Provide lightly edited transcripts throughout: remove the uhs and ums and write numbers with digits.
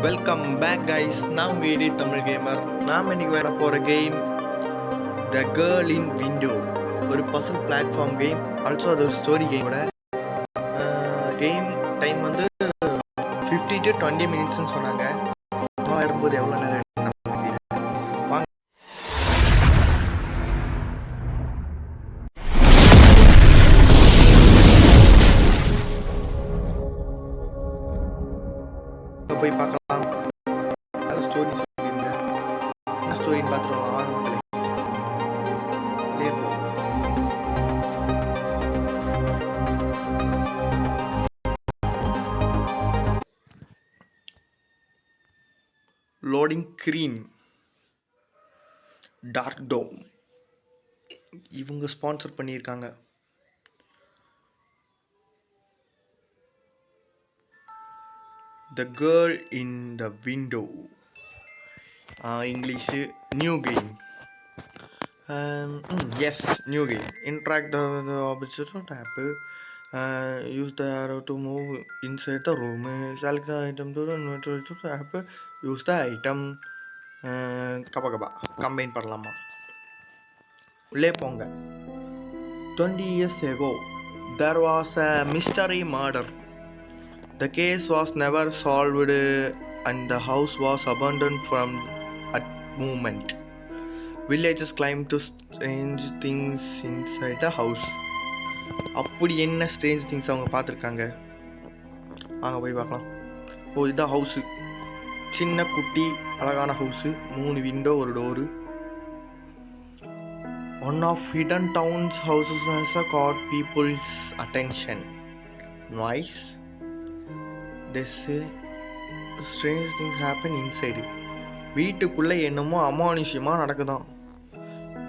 Welcome back guys. நான் உங்கள் இடி தமிழ் கேமர். நாம் இன்னைக்கு விளையாட போகிற கேம் த கேர்ள் இன் விண்டோ. ஒரு பசில் பிளாட்ஃபார்ம் கேம், ஆல்சோ அது ஒரு ஸ்டோரி கேமோட. கேம் டைம் வந்து 50 to 20 minutes சொன்னாங்க. வரும்போது எவ்வளோ நேரம் வாங்க. போய் பார்க்கலாம். ஸ்டோரி சொல்லியிருங்க, என்ன ஸ்டோரின்னு பார்த்துருவோம். வாங்க மக்களே. Loading screen. டார்க் டோம் இவங்க ஸ்பான்சர் பண்ணியிருக்காங்க. The girl in the window. English. New game. Yes, new game. Interact the objects on tap. Use the arrow to move inside the room. Select the item to tap. Use the item. Combine பண்ணலாமா? உள்ளே போங்க. 20 years ago, there was a mystery murder. The case was never solved and the house was abandoned from that moment. Villagers claimed to strange things inside the house. அப்படி என்ன strange things அவங்க பார்த்துருக்காங்க? வாங்க போய் பார்க்கலாம். இதுதான் ஹவுஸு. சின்ன குட்டி அழகான ஹவுஸு. 3 விண்டோ, ஒரு door. One of hidden town's houses has caught people's attention. Nice. They say strange things happen inside. வீட்டுக்குள்ளே என்னமோ அமானுஷ்யமாக நடக்குதான்.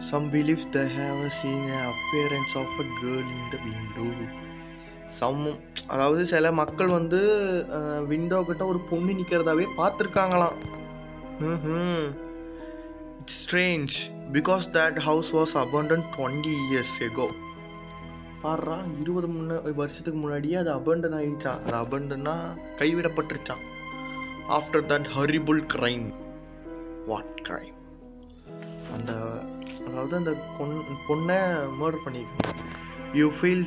Some believe they have seen an appearance of a girl in the window. அதாவது சில மக்கள் வந்து window கிட்ட ஒரு பொண்ணு நிற்கிறதாவே பார்த்துருக்காங்களாம். It's strange because that house was abandoned 20 years ago. பாடுறா, 20 வருஷத்துக்கு முன்னாடியே அது அபண்டன் ஆயிடுச்சா. அது அபண்டனா கைவிடப்பட்டுருச்சான். After that horrible crime. What crime? அதாவது அந்த பொண்ணை மர்டர் பண்ணியிருக்காங்க. You feel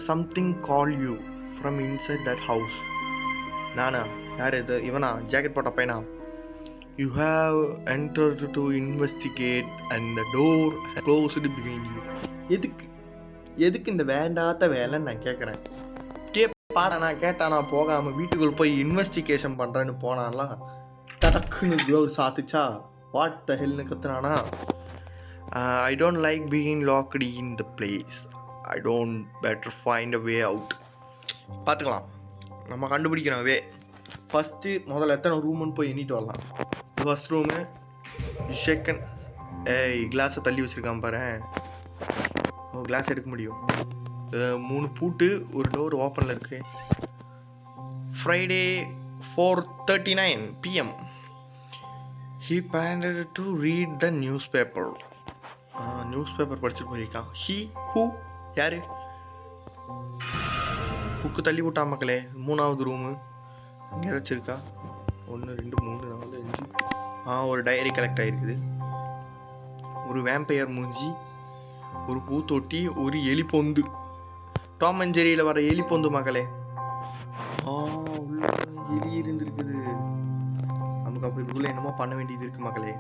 something call you from inside that house. நானா? யார் இது? இவனா? ஜாக்கெட் போட்ட பையனா? You have entered to investigate and the door closed behind you. எதுக்கு இந்த வேண்டாத வேலைன்னு நான் கேட்குறேன். பாடனா கேட்டானா போகாமல் வீட்டுக்குள்ளே போய் இன்வெஸ்டிகேஷன் பண்ணுறேன்னு போனான்லாம் தடக்குன்னு க்ளோஸ் சாத்துச்சா. வாட் த ஹெல்னு கத்துனானா. I don't like being locked in the place. I don't better find a way out. பார்த்துக்கலாம், நம்ம கண்டுபிடிக்கிறோம் வே. ஃபஸ்ட்டு முதல்ல எத்தனை ரூமுன்னு போய் எண்ணிட்டு வரலாம். First room second. கிளாஸை தள்ளி வச்சுருக்கான் பாரு. கிளாஸ் எடுக்க முடியும். 3 பூட்டு, ஒரு டோர் ஓப்பனில் இருக்கு. Friday 4:39 PM. He planned to read the newspaper. Newspaper படிச்சுட்டு போயிருக்கான். ஹூ? யாரு? புக்கு தள்ளி விட்டா மக்களே. 3வது ரூமு அங்கே ஏதாச்சும் இருக்கா? 1 2 3 4 5. ஒரு டைரி கலெக்ட் ஆகிருக்குது. ஒரு வேம்பையர் மூஞ்சி, ஒரு பூத்தொட்டி, ஒரு எலிப்பொந்து. டாம் அண்ட் ஜெரியில் வர எலிப்பொந்து மக்களே. உள்ள எலி இருந்துருக்குது. நமக்கு அப்போ இதுக்குள்ளே என்னமோ பண்ண வேண்டியது இருக்குது மக்களே.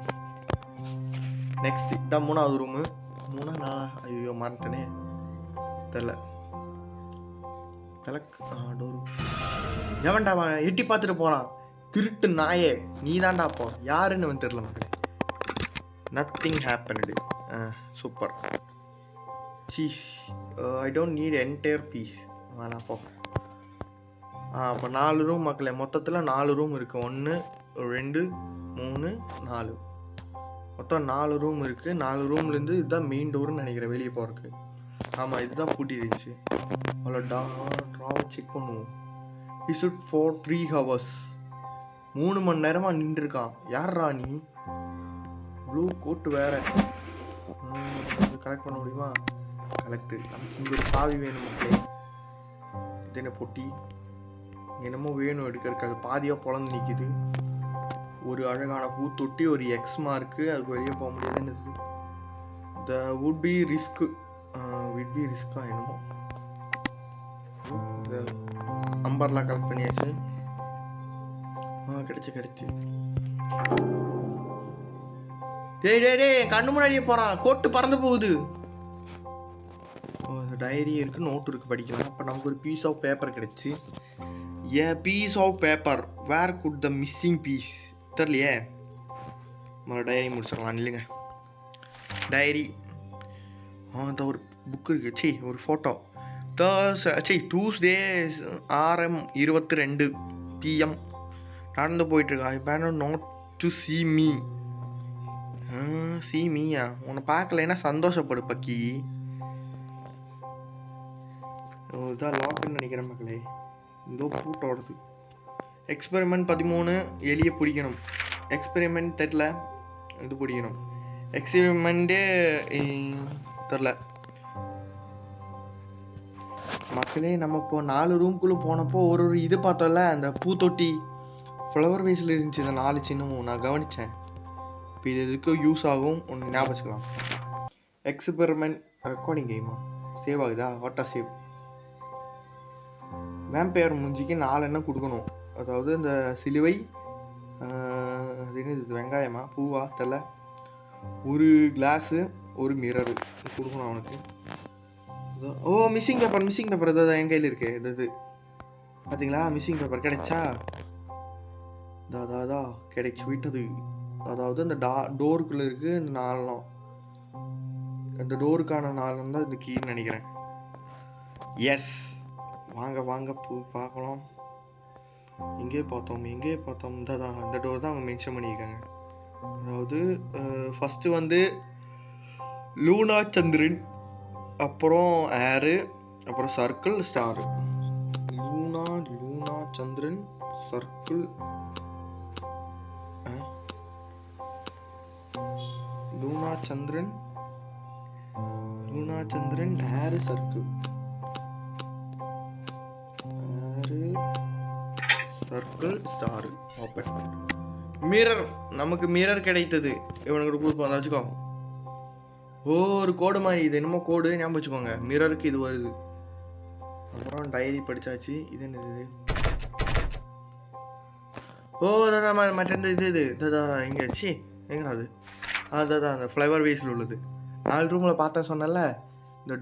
நெக்ஸ்ட் இதான் 3வது ரூமு. 3 4 ஐயோ மறந்துட்டனே, தெரில. டோரு எவன்டா எட்டி பார்த்துட்டு போகிறான்? திருட்டு நாயே, நீ தான்டா. போ யாருன்னு வந்து தெரில மக்களே. Nothing happened. Super. Cheese. I don't need entire piece. வேணா போ. அப்போ 4 ரூம் மக்களே. மொத்தத்தில் 4 ரூம் இருக்குது. 1 2 3 4. மொத்தம் 4 ரூம் இருக்குது. 4 ரூம்லேருந்து இதுதான் மெயின் டோர்னு நினைக்கிறேன் வெளியே போகிறதுக்கு. ஆமாம், இதுதான் பூட்டி இருந்துச்சு. அவ்வளோ ட்ராவை செக் பண்ணுவோம். Z for 3 hours. 3 மணி நேரமாக நின்றுருக்கான். யார்ரா நீ? ப்ளூ கோட்டு வேற. கலெக்ட் பண்ண முடியுமா? கலெக்டு. நமக்கு இங்கே ஒரு சாவி வேணும் மக்களே. இது என்ன பொட்டி? என்னமோ வேணும் எடுக்கிறதுக்கு, அது பாதியாக பொழந்து நிற்கிது. ஒரு அழகான பூத்தொட்டி, ஒரு எக்ஸ் மார்க்கு, அதுக்கு வெளியே போக முடியாதுன்னு. த வுட் பி ரிஸ்க்கு, விட் பி ரிஸ்கா என்னமோ. நம்பர்லாம் கலெக்ட் பண்ணியாச்சு. கிடைச்சு. டேய் கண்ணு முன்னாடியே போகிறான், கோட்டு பறந்து போகுது. டைரி இருக்குது, நோட்டு இருக்குது, படிக்கலாம். அப்போ நமக்கு ஒரு பீஸ் ஆஃப் பேப்பர் கிடச்சி. Piece of paper, where could the missing piece தெரியலையே. டைரி முடிச்சிடலாம் இல்லைங்க. டைரி, அந்த ஒரு புக்கு இருக்குது, ஒரு ஃபோட்டோ. Tuesday RM 22 PM நடந்து போயிட்டுருக்கா. I ban not to see me. see meயா? உன்னை பார்க்கலைன்னா சந்தோஷப்படு பக்கி. இதான் லாக்குன்னு நினைக்கிறேன் மக்களே. இதோ பூட்டோடுது. எக்ஸ்பெரிமெண்ட் 13, எலியை பிடிக்கணும். எக்ஸ்பெரிமெண்ட் தெரில, இது பிடிக்கணும். எக்ஸ்பெரிமெண்ட்டே தெரில மக்களே. நம்ம இப்போ 4 ரூம்குள்ளே போனப்போ ஒரு இது பார்த்தோம்ல, அந்த பூத்தொட்டி ஃப்ளவர் வேஸில் இருந்துச்சு. இந்த 4 சின்னமும் நான் கவனித்தேன். இப்போ இது எதுக்கு யூஸ் ஆகும் ஒன்று ஞாபகம் வச்சுக்கலாம். எக்ஸ்பெரிமெண்ட் ரெக்கார்டிங் கேமா சேவ் ஆகுதா? வாட்டா சேவ். வேம்பயர் மூஞ்சிக்கு 4 எண்ணம் கொடுக்கணும். அதாவது இந்த சிலுவை, அது என்னது, வெங்காயமா பூவா தெரில, ஒரு கிளாஸு, ஒரு மிரரு கொடுக்கணும் அவனுக்கு. மிஸ்ஸிங் பேப்பர் அதான் என் கையில் இருக்கு. இது பார்த்தீங்களா, மிஸ்ஸிங் பேப்பர் கிடைச்சா? அதான் கிடைச்சி விட்டது. அதாவது அந்த டோருக்குள்ளே இருக்குது இந்த 4. அந்த டோருக்கான 4 தான் இந்த கீன்னு நினைக்கிறேன். எஸ், வாங்க பார்க்கலாம். எங்கே பார்த்தோம் தான் அந்த டோர் தான் அவங்க மென்ஷன் பண்ணியிருக்காங்க. அதாவது ஃபஸ்ட்டு வந்து லூனா சந்திரன், அப்புறம் ஏரு, அப்புறம் சர்க்கிள், ஸ்டாரு. லூனா சந்திரன், சர்க்கிள், லூனா சந்திரன், ஏரு, சர்க்கிள், ஸ்டாரு. ஓப்பன். மிரர், நமக்கு மிரர் கிடைத்தது. இவனுக்கு கொடுப்போம், அதை வச்சுக்கோ. ஒரு கோடு மாதிரி, இது என்னமோ கோடு ஞாபகம் வச்சுக்கோங்க. மிரருக்கு இது வருது. அப்புறம் டைரி படித்தாச்சு. இது என்னது? அதான் மற்ற இது இங்கே எங்கடா அது? அதான் அந்த ஃப்ளவர் வேஸில் உள்ளது. 4 ரூமில் பார்த்தேன் சொன்னல. இந்த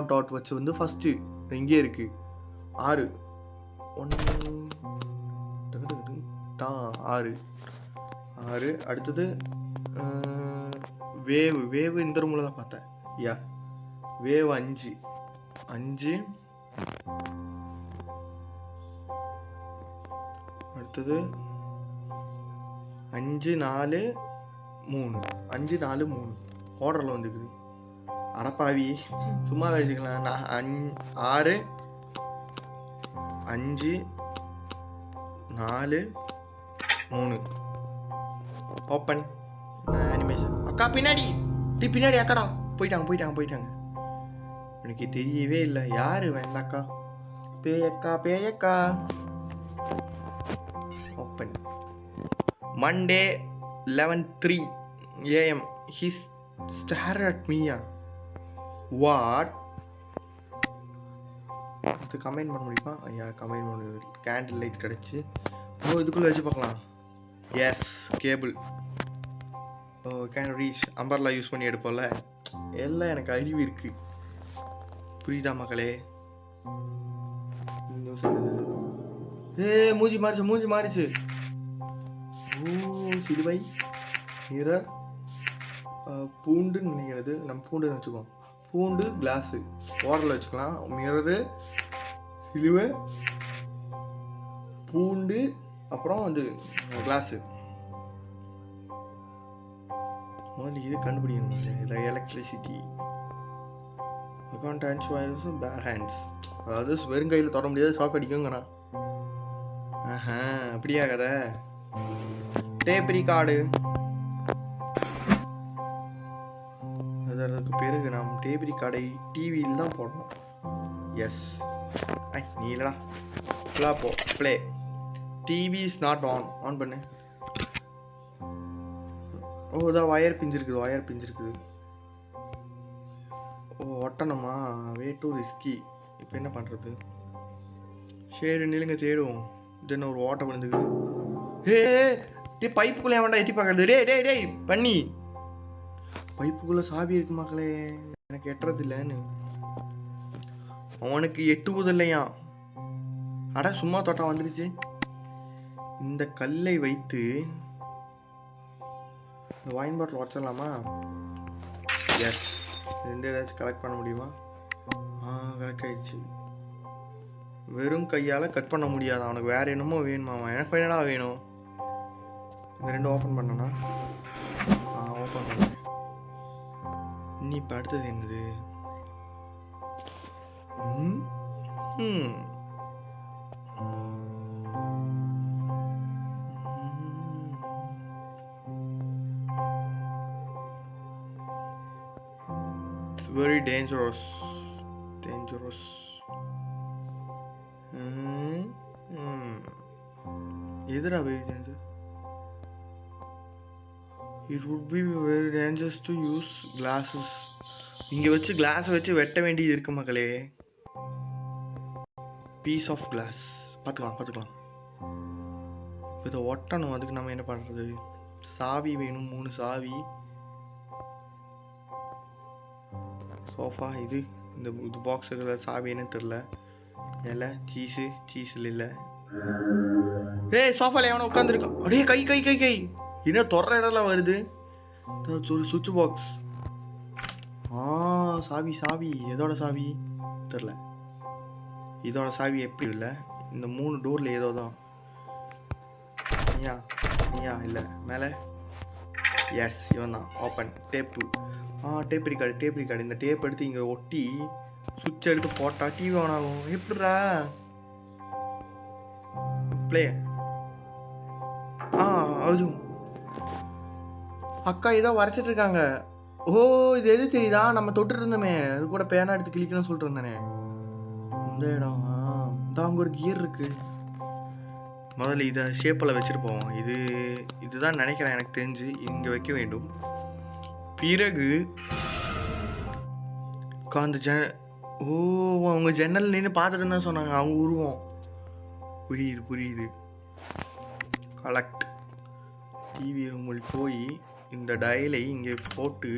டாட் வச்சு வந்து ஃபஸ்ட்டு இங்கே இருக்குது 6. 6. அடுத்தது வேவ் இந்த ரூமில் தான் பார்த்தேன். வேவ் 5. அடுத்தது 5 4 3. 5 4 3 ஆர்டரில் வந்துக்குது. அடப்பாவி, சும்மா வச்சுக்கலாம். 6 5 4 3. ஓப்பன். அனிமேஷன். அக்கா பின்னாடி அக்காடா போயிட்டாங்க. எனக்கு தெரியவே இல்லை யாரு வேண்டாக்கா. பேயக்கா. Open. Monday 11:03 AM. He stared at me. What? இது கமெண்ட் பண்ண முடியுமா? கமெண்ட் பண்ண. கேண்டில் லைட் கிடச்சி. இதுக்குள்ளே வச்சு பார்க்கலாம். Yes, cable. Can reach. Umbrella use பண்ணி எடுப்போம்ல, எல்லாம் எனக்கு அறிவு இருக்குது. புரியுதா மக்களே? மூஞ்சி மாறிச்சு. சிலுவை, மிரர், பூண்டுன்னு நினைக்கிறது. நம்ம பூண்டுன்னு வச்சுக்கோம். பூண்டு, கிளாஸு வாட்டரில் வச்சுக்கலாம். மிரரு, சிலுவை, பூண்டு, அப்புறம் வந்து கிளாஸு. முதல்ல இது கண்டுபிடிக்கணும். இதில் electricity. Account hands voice bare hands. அதாவது வெறும் கையில் தொட முடியாது, ஷாக் அடிக்குங்கிறான். அப்படியா கதை? Tape record. அதற்கு பிறகு நாம் டேப் ரிகார்டை டிவியில் தான் போடணும். எஸ், ஐ நீ இல்லடா ஃபுல்லாக போ play. TV is not on பண்ணு. ஓ இதான் ஒயர் பிஞ்சிருக்குது. ஓ ஒட்டணுமா? வே டூ ரிஸ்கி. இப்போ என்ன பண்ணுறது? சரி நிலுங்க தேடுவோம். தென் ஒரு ஓட்டை விழுந்துக்குது. டே பைப்புக்குள்ளே வேண்டாம் எட்டி பார்க்கறது. டேய் பண்ணி பைப்புக்குள்ளே சாவி இருக்கு மக்களே. எனக்கு எட்டுறது இல்லைன்னு அவனுக்கு எட்டுவது இல்லையா? அட சும்மா தோட்டம் வந்துடுச்சு. இந்த கல்லை வைத்து இந்த வைன் பாட்டில் உடச்சிடலாமா? எஸ். ரெண்டு ஏதாச்சும் கலெக்ட் பண்ண முடியுமா? கரெக்ட் ஆயிடுச்சு. வெறும் கையால் கட் பண்ண முடியாது. அவனுக்கு வேறு என்னமோ வேணுமாமா. எனக்கு என்னடா வேணும்? இந்த ரெண்டு ஓப்பன் பண்ணனா? ஓப்பன் பண்ண. நீ இப்போ அடுத்தது என்னது? It's very dangerous. எதுடா very dangerous? It would be very dangerous to use glasses. இங்கே வச்சு கிளாஸை வச்சு வெட்ட வேண்டியது இருக்கு மக்களே. பீஸ் ஆஃப் கிளாஸ் பார்த்துக்கலாம். இப்போ இதை ஒட்டணும். அதுக்கு நம்ம என்ன பண்ணுறது? சாவி வேணும். 3 சாவி. சோஃபா இது இந்த பாக்ஸ் இருக்கிற சாவி என்னன்னு தெரில. இலை சீஸ் இல்லை. சோஃபால எவனோ உட்காந்துருக்கான். அப்படியே கை என்ன தொடர இடம்லாம் வருது. ஒரு சுவிட்ச் பாக்ஸ். சாவி எதோட சாவி தெரில. இதோட சாவி எப்படி இல்லை? இந்த 3 டோரில் ஏதோ தான். நீயா இல்லை மேலே. எஸ் இவன் தான். ஓப்பன். டேப்பு. Tape record. இந்த டேப் எடுத்து இங்கே ஒட்டி சுவிட்ச் எடுத்து போட்டால் டிவி ஆன் ஆகும். எப்படிரா ப்ளே? அதுவும் அக்கா ஏதோ வரைச்சிட்டு இருக்காங்க. இது எது தெரியுதா? நம்ம தொட்டுட்டு இருந்தோமே, அது கூட பேனா எடுத்து கிளிக்கணும்னு சொல்லிட்டு இருந்தேனே இந்த இடம். தான் அங்கே ஒரு கியர் இருக்கு. முதல்ல இதை ஷேப்பில் வச்சுருப்போம். இதுதான் நினைக்கிறேன் எனக்கு தெரிஞ்சு. இங்கே வைக்க வேண்டும். பிறகு அந்த அவங்க ஜன்னல் நின்று பார்த்துட்டு தான் சொன்னாங்க. அவங்க உருவம் புரியுது. கலெக்ட். டிவி ரூமில் போய் இந்த டயலை இங்கே போட்டு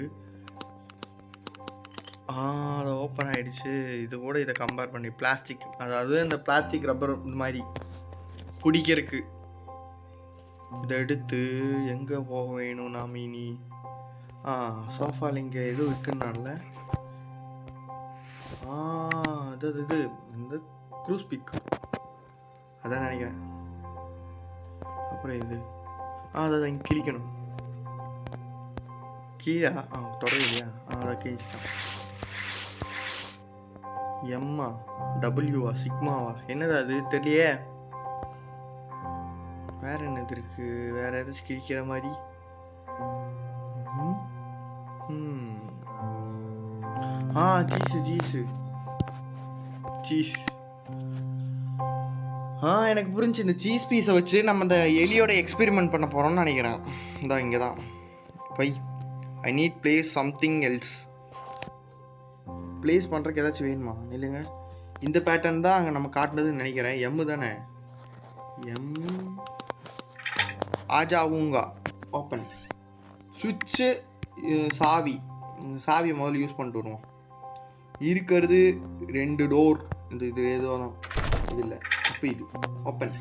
அதை ஓப்பன் ஆகிடுச்சு. இது கூட இதை கம்பேர் பண்ணி பிளாஸ்டிக், அதாவது இந்த பிளாஸ்டிக் ரப்பர் இந்த மாதிரி பிடிக்கிறதுக்கு இதை எடுத்து எங்கே போக வேணும் நாம் இனி? சோஃபாவில் இங்கே எதுவும் இருக்குன்னால இது இந்த க்ரூஸ் பிக் அதான் நினைக்கிறேன். அப்புறம் இது அதை இங்கே கிழிக்கணும். கீழே தொடலையா? அதை கிழிச்சிட்டான். எம்மா டபிள்யூவா சிக்மாவா என்னது அது தெரியலையே. வேற என்னது இருக்கு? வேற ஏதாச்சும் கிழிக்கிற மாதிரி? சீஸ். எனக்கு புரிஞ்சு. இந்த சீஸ் பீஸை வச்சு நம்ம இந்த எலியோட எக்ஸ்பெரிமெண்ட் பண்ண போகிறோம்னு நினைக்கிறேன். இங்கே தான் I need place something else. Place பண்ணுறதுக்கு ஏதாச்சும் வேணுமா? இல்லைங்க, இந்த பேட்டர்ன் தான் அங்கே நம்ம காட்டினதுன்னு நினைக்கிறேன். எம்மு தானே? ஆஜாவுங்க. ஓப்பன். சுவிட்சு சாவியை முதல்ல யூஸ் பண்ணிட்டு வருவோம். இருக்கிறது 2 டோர். இது ஏதோ தான். இது இல்லை. அப்போ இது ஓப்பன்.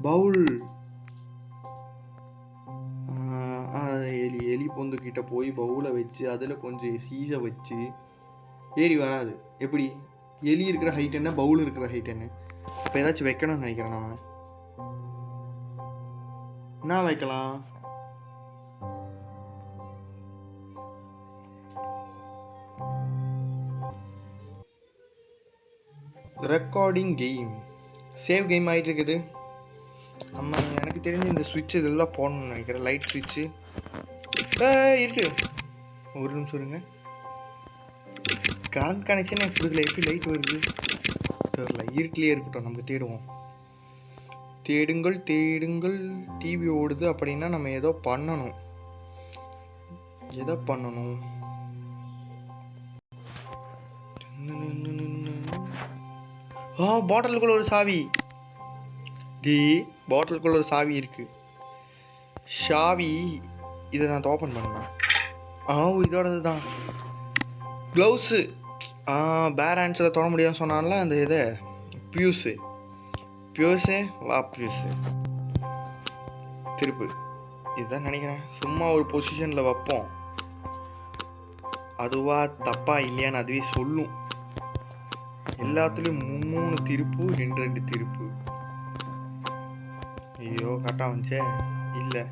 பவுல். எலி பொந்துக்கிட்ட போய் பவுலை வச்சு அதில் கொஞ்சம் சீஸை வச்சு ஏறி வராது. எப்படி? எலி இருக்கிற ஹைட் என்ன, பவுல் இருக்கிற ஹைட் என்ன? இப்போ ஏதாச்சும் வைக்கணும்னு நினைக்கிறேன். நான் என்ன வைக்கலாம்? Recording game. சேவ் கேம் ஆகிட்டு இருக்குது. எனக்கு தெரிஞ்சு இந்த சுவிட்ச் இதெல்லாம் போடணும்னு நினைக்கிறேன். லைட் சுவிட்சு இருக்கு. ஒரு நிமிஷம் இருங்க. கரண்ட் கனெக்ஷன் எனக்கு கொடுக்கல. எப்படி லைட் வருது? தெரியல, இருட்டிலே இருக்கட்டும், நமக்கு தேடுவோம். தேடுங்கள் தேடுங்கள். டிவி ஓடுது அப்படின்னா நம்ம ஏதோ பண்ணணும். எதை பண்ணணும்? பாட்டிலுக்குள்ள ஒரு சாவி. பாட்டிலுக்குள்ள ஒரு சாவி இருக்கு. சாவி இதை நான் ஓப்பன் பண்ணேன். இதோடது தான். க்ளவுஸு. பேர் ஹேண்ட்ஸில் தொட முடியாதுன்னு சொன்னான்ல அந்த இதை. பியூஸு வா பியூஸு. திருப்பு. இதுதான் நினைக்கிறேன். சும்மா ஒரு பொசிஷனில் வைப்போம். அதுவா தப்பா இல்லையான்னு அதுவே சொல்லும். எல்லாத்துலேயும் 3 திருப்பு, 2 திருப்பு. ஐயோ கரெக்டாக வந்துச்சே. இல்லை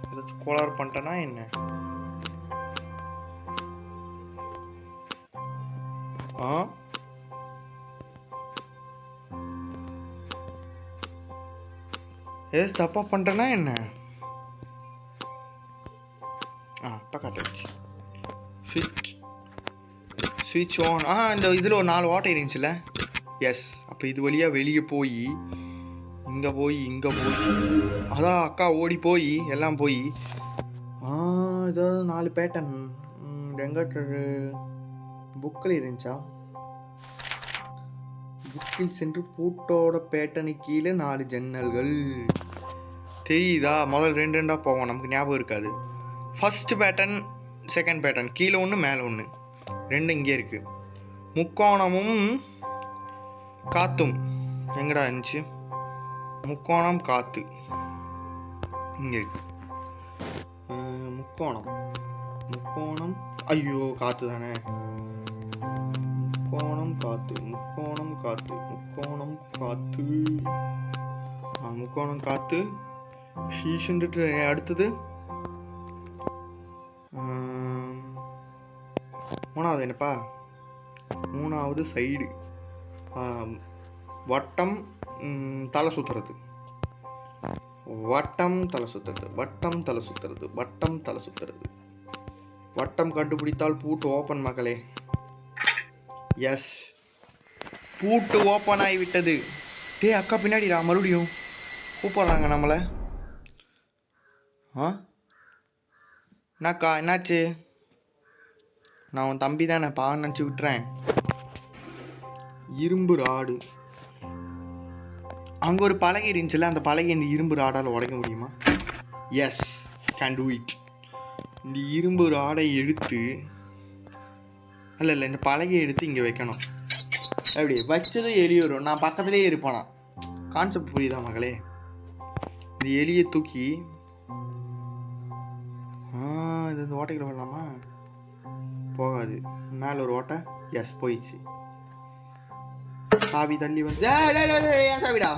ஏதாச்சும் கோளாறு பண்ணிட்டேன்னா என்ன? ஏதாச்சும் தப்பா பண்ணிட்டேன்னா என்ன? பக்கத்து ஸ்விட்ச் ஆன். இந்த இதில் ஒரு 4 வாட்டர் இருந்துச்சுல்ல. எஸ். அப்போ இது வழியாக வெளியே போய் இங்கே போய் அதான் அக்கா ஓடி போய் எல்லாம் போய் ஏதாவது 4 பேட்டர்ன் எங்கிட்ட புக்கில் இருந்துச்சா? புக்கில் சென்று பூட்டோட பேட்டர்னுக்கு கீழே 4 ஜன்னல்கள் தெரியுதா? முதல் 2 போவோம், நமக்கு ஞாபகம் இருக்காது. ஃபஸ்ட்டு பேட்டர்ன், செகண்ட் பேட்டர்ன், கீழே 1 மேலே 1, 2 இங்கே இருக்கு. முக்கோணமும் காத்தும் எங்கடா இருந்துச்சு? முக்கோணம் காத்து இங்கே இருக்கு. முக்கோணம் ஐயோ காத்து தானே. முக்கோணம் காத்து ஷீஷுன்ட்டு. அடுத்தது 3வது என்னப்பா? 3வது சைடு. வட்டம் தலை சுற்றுறது. வட்டம் கண்டுபிடித்தால் பூட்டு ஓப்பன் மகளே. எஸ், பூட்டு ஓப்பன் ஆகிவிட்டது. அக்கா பின்னாடிடா மறுபடியும் கூப்பிட்றாங்க நம்மளை. என்னக்கா என்னாச்சு? நான் உன் தம்பி தானே நினச்சி விட்டுறேன். இரும்பு ராடு. அங்கே ஒரு பலகை இருந்துச்சுல்ல, அந்த பலகை இந்த இரும்பு ராடால் உடைக்க முடியுமா? Yes, can do it. இந்த இரும்பு ராடை எடுத்து இல்லை இந்த பலகையை எடுத்து இங்கே வைக்கணும். அப்படி வச்சது எலி வரும். நான் பக்கத்துலேயே இருப்பானா. கான்செப்ட் புரியுதா மகளே? இந்த எலியை தூக்கி இது இந்த ஓட்டைக்குள்ள வரலாமா? போகாது. மேலே ஒரு ஓட்டை. எஸ், போயிடுச்சு. சாவி தள்ளி வந்து சாவிடா.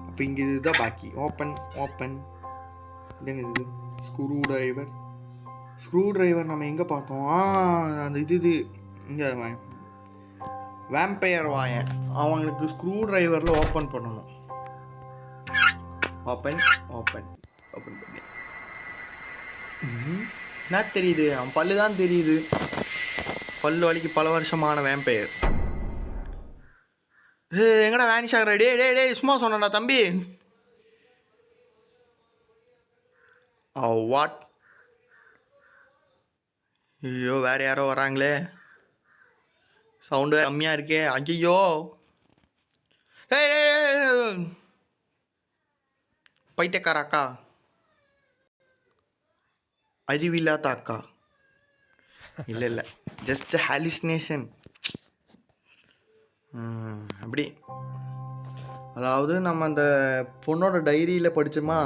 அப்போ இங்கே இதுதான் பாக்கி. ஓப்பன். இது ஸ்க்ரூ டிரைவர் நம்ம எங்கே பார்த்தோம்? அந்த இது இங்கே வேம்பயர் வாயன். அவங்களுக்கு ஸ்க்ரூ டிரைவரில் ஓப்பன் பண்ணணும். ஓப்பன் பண்ணி என்ன தெரியுது? அவன் பல்லு தான் தெரியுது. பல்லு வலிக்கு பல வருஷமான வேம்பயர். எங்கடா வேனிஷ் ஆகிற? டே சும்மா சொன்னடா தம்பி. வாட்? ஐயோ வேறு யாரோ வராங்களே. சவுண்டு கம்மியாக இருக்கே. ஐயோ பைத்தியக்கார அக்கா, அறிவில்லாத அக்கா. இல்லை ஜஸ்ட் ஹாலுசினேஷன். அப்படி அதாவது நம்ம அந்த பொண்ணோட டைரியில் படித்தோமா?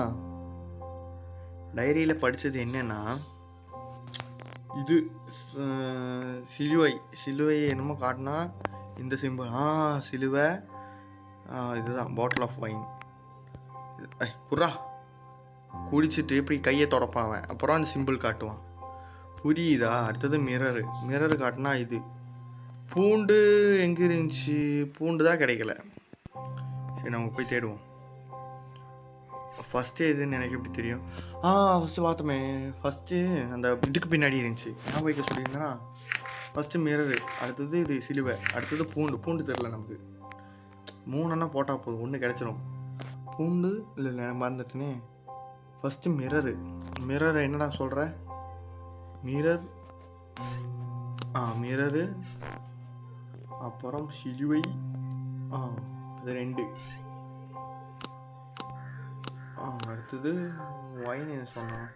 டைரியில் படித்தது என்னென்னா, இது சிலுவை என்னமோ காட்டினா இந்த சிம்பிள். சிலுவை. இதுதான் பாட்டில் ஆஃப் வைன். குர்ரா குடிச்சிட்டு இப்படி கையை தொடப்பான் அவன். அப்புறம் அந்த சிம்பிள் காட்டுவான். புரியுதா? அடுத்தது மிரரு காட்டினா இது. பூண்டு எங்கே இருந்துச்சு? பூண்டு தான் கிடைக்கல. சரி நம்ம போய் தேடுவோம். ஃபஸ்ட்டு எதுன்னு எனக்கு எப்படி தெரியும்? ஃபஸ்ட்டு பார்த்தோமே. ஃபஸ்ட்டு அந்த இதுக்கு பின்னாடி இருந்துச்சு. நான் போய்க்க சொல்லியிருந்தேன்னா ஃபஸ்ட்டு மிரரு, அடுத்தது இது சிலுவை, அடுத்தது பூண்டு தெரில நமக்கு. 3 போட்டால் போதும், 1 கிடச்சிரும். பூண்டு இல்லை மறந்துட்டேனே. ஃபஸ்ட்டு மிரரை என்னடா சொல்கிற? மிரரு, அப்புறம் சிலுவை, அது 2. அடுத்தது ஒயின் என்ன சொன்னான்?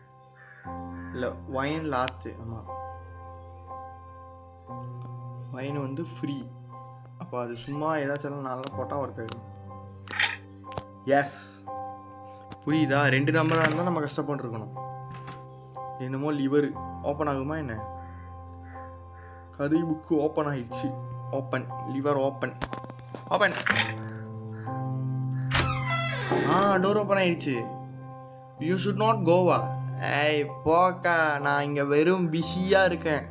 இல்லை, ஒயின் லாஸ்ட்டு. ஆமாம், ஒயின் வந்து ஃப்ரீ. அப்போ அது சும்மா ஏதாச்சும் நல்லா போட்டால் ஒர்க் ஆகிடும். எஸ், புரியுதா? 2 நம்பராக இருந்தால் நம்ம கஷ்டப்பட்டுருக்கணும். என்னமோ லிவர் ஓப்பன் ஆகுமா என்ன? கதை புக்கு ஓப்பன் ஆகிடுச்சு. Liver open. டோர் ஓப்பன் ஆகிடுச்சு. You should not Goa. ஏய் போக்கா, நான் இங்கே வெறும் பிஸியாக இருக்கேன்.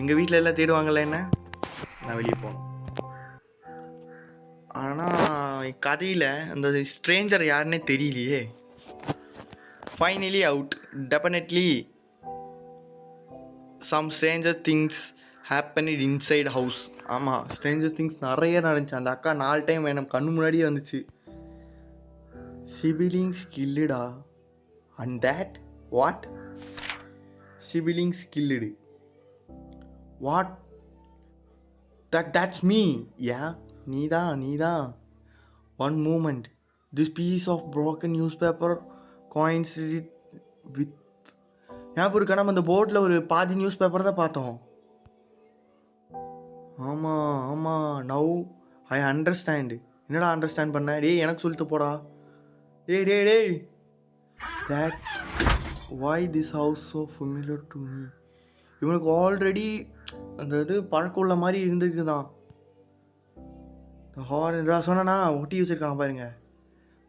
எங்கள் வீட்டில் எல்லாம் தேடுவாங்கள்ல என்ன, நான் வெளியே போகணும். ஆனால் கதையில் அந்த ஸ்ட்ரேஞ்சர் யாருன்னே தெரியலையே. Finally out. Definitely some stranger things happened inside house. ஆமாம், ஸ்ட்ரேஞ்சர் திங்ஸ் நிறைய நடந்துச்சு. அந்த அக்கா 4 டைம் எனக்கு கண்ணு முன்னாடியே வந்துச்சு. சிபிலிங்ஸ் கில்லுடா. And that what? Siblings killed. What? That's me. Yeah, நீதான். One moment. This piece of broken newspaper coincided with... ஞாபகம் இருக்கா? நம்ம அந்த போர்டில் ஒரு பாதி நியூஸ் பேப்பர் தான் பார்த்தோம். ஆமாம், நவ் ஐ அண்டர்ஸ்டாண்ட். என்னடா அண்டர்ஸ்டாண்ட் பண்ண? டேய் எனக்கு சொல்லிட்டு போடா. டேய் that why this house so familiar to me. இவனுக்கு ஆல்ரெடி அந்த இது பழக்கம் உள்ள மாதிரி இருந்துருக்குதான். இதான் சொன்னா ஒட்டி வச்சுருக்காங்க பாருங்க.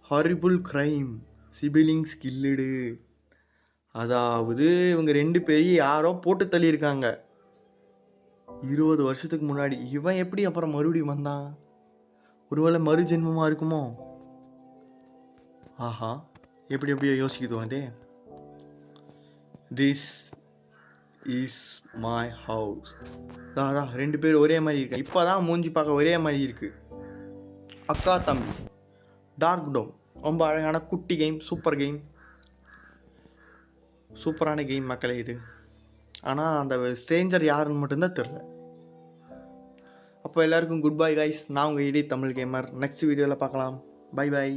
Horrible crime, siblings killed. அதாவது இவங்க 2 பேரையும் யாரோ போட்டு தள்ளியிருக்காங்க 20 வருஷத்துக்கு முன்னாடி. இவன் எப்படி அப்புறம் மறுபடியும் வந்தான்? ஒருவேளை மறு ஜென்மமாக இருக்குமோ? ஆஹா, எப்படியோ யோசிக்குது வந்து. This is my house. 2 பேர் ஒரே மாதிரி இருக்கு. இப்போ தான் மூஞ்சி பார்க்க ஒரே மாதிரி இருக்கு. அக்கா தம்பி. டார்க் டோம் ரொம்ப அழகான குட்டி கேம், சூப்பரான கேம் மக்களே இது. ஆனால் அந்த ஸ்ட்ரேஞ்சர் யாருன்னு மட்டும்தான் தெரில. அப்போ எல்லாருக்கும் குட் பை கைஸ். நான் உங்கள் இடி தமிழ் கேமர். நெக்ஸ்ட் வீடியோவில் பார்க்கலாம். பை.